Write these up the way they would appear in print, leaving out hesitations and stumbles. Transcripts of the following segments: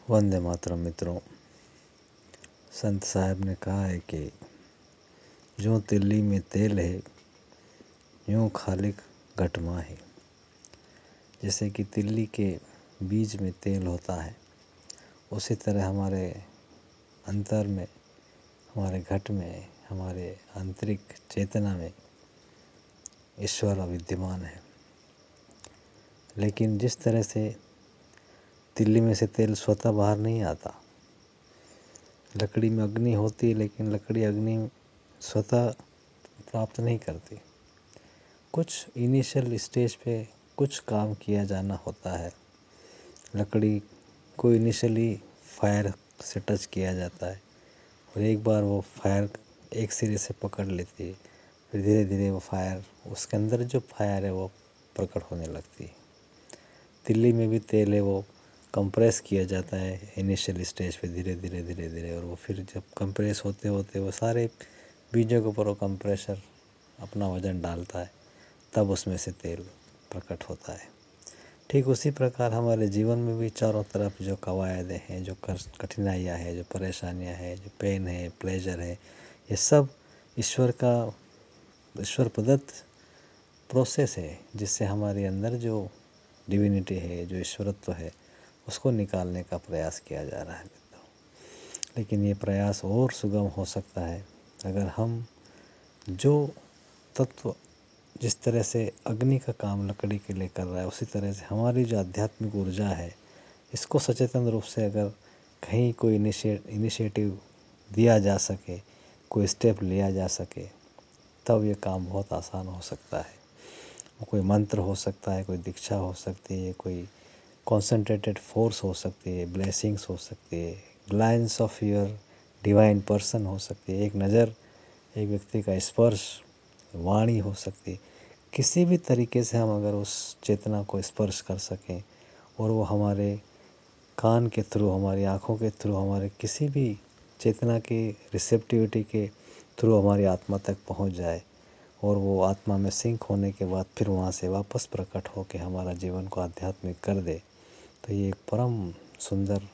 वंदे मातरम मित्रों। संत साहब ने कहा है कि जो तिल्ली में तेल है यूँ खालिक घट माँ है। जैसे कि तिल्ली के बीज में तेल होता है, उसी तरह हमारे अंतर में, हमारे घट में, हमारे आंतरिक चेतना में ईश्वर विद्यमान है। लेकिन जिस तरह से तिल्ली में से तेल स्वतः बाहर नहीं आता, लकड़ी में अग्नि होती है लेकिन लकड़ी अग्नि स्वतः प्राप्त नहीं करती। कुछ इनिशियल स्टेज पे कुछ काम किया जाना होता है। लकड़ी को इनिशियली फायर से टच किया जाता है और एक बार वो फायर एक सिरे से पकड़ लेती है, फिर धीरे धीरे वो फायर, उसके अंदर जो फायर है वो प्रकट होने लगती है। तिल्ली में भी तेल है, वो कंप्रेस किया जाता है इनिशियल स्टेज पे धीरे धीरे धीरे धीरे, और वो फिर जब कंप्रेस होते होते वो सारे बीजों के ऊपर वो कंप्रेसर अपना वजन डालता है, तब उसमें से तेल प्रकट होता है। ठीक उसी प्रकार हमारे जीवन में भी चारों तरफ जो कवायदें हैं, जो कठिनाइयाँ हैं, जो परेशानियाँ हैं, जो पेन है, प्लेजर है, ये सब ईश्वर प्रदत्त प्रोसेस है, जिससे हमारे अंदर जो डिविनिटी है, जो ईश्वरत्व है, उसको निकालने का प्रयास किया जा रहा है मित्रों। लेकिन ये प्रयास और सुगम हो सकता है अगर हम जो तत्व, जिस तरह से अग्नि का काम लकड़ी के लिए कर रहा है, उसी तरह से हमारी जो आध्यात्मिक ऊर्जा है, इसको सचेतन रूप से अगर कहीं कोई इनिशिएटिव दिया जा सके, कोई स्टेप लिया जा सके, तब ये काम बहुत आसान हो सकता है। कोई मंत्र हो सकता है, कोई दीक्षा हो सकती है, कोई कॉन्सेंट्रेटेड फोर्स हो सकती है, ब्लेसिंग्स हो सकती है, ग्लाइंस ऑफ योर डिवाइन पर्सन हो सकती है, एक नज़र, एक व्यक्ति का स्पर्श, वाणी हो सकती है। किसी भी तरीके से हम अगर उस चेतना को स्पर्श कर सकें और वो हमारे कान के थ्रू, हमारी आँखों के थ्रू, हमारे किसी भी चेतना की रिसेप्टिविटी के थ्रू हमारी आत्मा तक पहुंच जाए और वो आत्मा में सिंक होने के बाद फिर वहाँ से वापस प्रकट हो के हमारा जीवन को आध्यात्मिक कर दे, तो ये एक परम सुंदर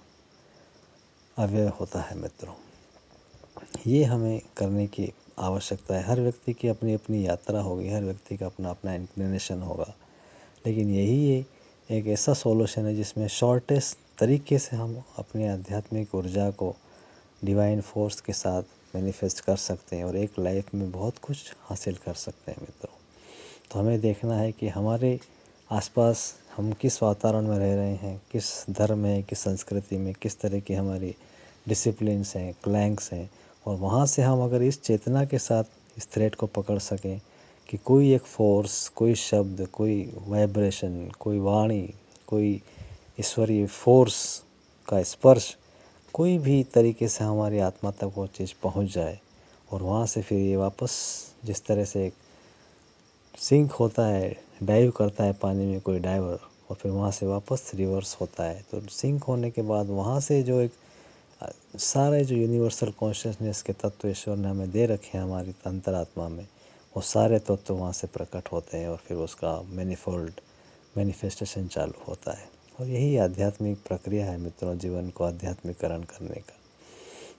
अव्यय होता है मित्रों। ये हमें करने की आवश्यकता है। हर व्यक्ति की अपनी अपनी यात्रा होगी, हर व्यक्ति का अपना अपना इंक्लिनेशन होगा, लेकिन यही एक ऐसा सॉल्यूशन है जिसमें शॉर्टेस्ट तरीके से हम अपनी आध्यात्मिक ऊर्जा को डिवाइन फोर्स के साथ मैनिफेस्ट कर सकते हैं और एक लाइफ में बहुत कुछ हासिल कर सकते हैं मित्रों। तो हमें देखना है कि हमारे आसपास हम किस वातावरण में रह रहे हैं, किस धर्म है, किस संस्कृति में, किस तरह की हमारी डिसिप्लिन्स हैं, क्लैंक्स हैं, और वहाँ से हम अगर इस चेतना के साथ इस थ्रेड को पकड़ सकें कि कोई एक फोर्स, कोई शब्द, कोई वाइब्रेशन, कोई वाणी, कोई ईश्वरीय फोर्स का स्पर्श, कोई भी तरीके से हमारी आत्मा तक वो चीज़ पहुँच जाए और वहाँ से फिर ये वापस, जिस तरह से एक सिंक होता है, डाइव करता है पानी में कोई डाइवर और फिर वहाँ से वापस रिवर्स होता है, तो सिंक होने के बाद वहाँ से जो एक सारे जो यूनिवर्सल कॉन्शियसनेस के तत्व ईश्वर ने हमें दे रखे हैं हमारी अंतरात्मा में, वो सारे तत्व वहाँ से प्रकट होते हैं और फिर उसका मैनिफोल्ड मैनिफेस्टेशन चालू होता है। और यही आध्यात्मिक प्रक्रिया है मित्रों, जीवन को आध्यात्मिकरण करने का।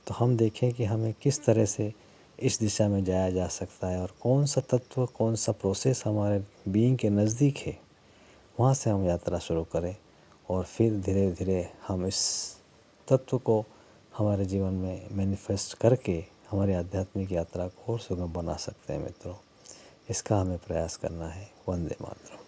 तो हम देखें कि हमें किस तरह से इस दिशा में जाया जा सकता है और कौन सा तत्व, कौन सा प्रोसेस हमारे बीइंग के नज़दीक है, वहाँ से हम यात्रा शुरू करें और फिर धीरे धीरे हम इस तत्व को हमारे जीवन में मैनिफेस्ट करके हमारी आध्यात्मिक यात्रा को और सुगम बना सकते हैं मित्रों। इसका हमें प्रयास करना है। वंदे मातरम।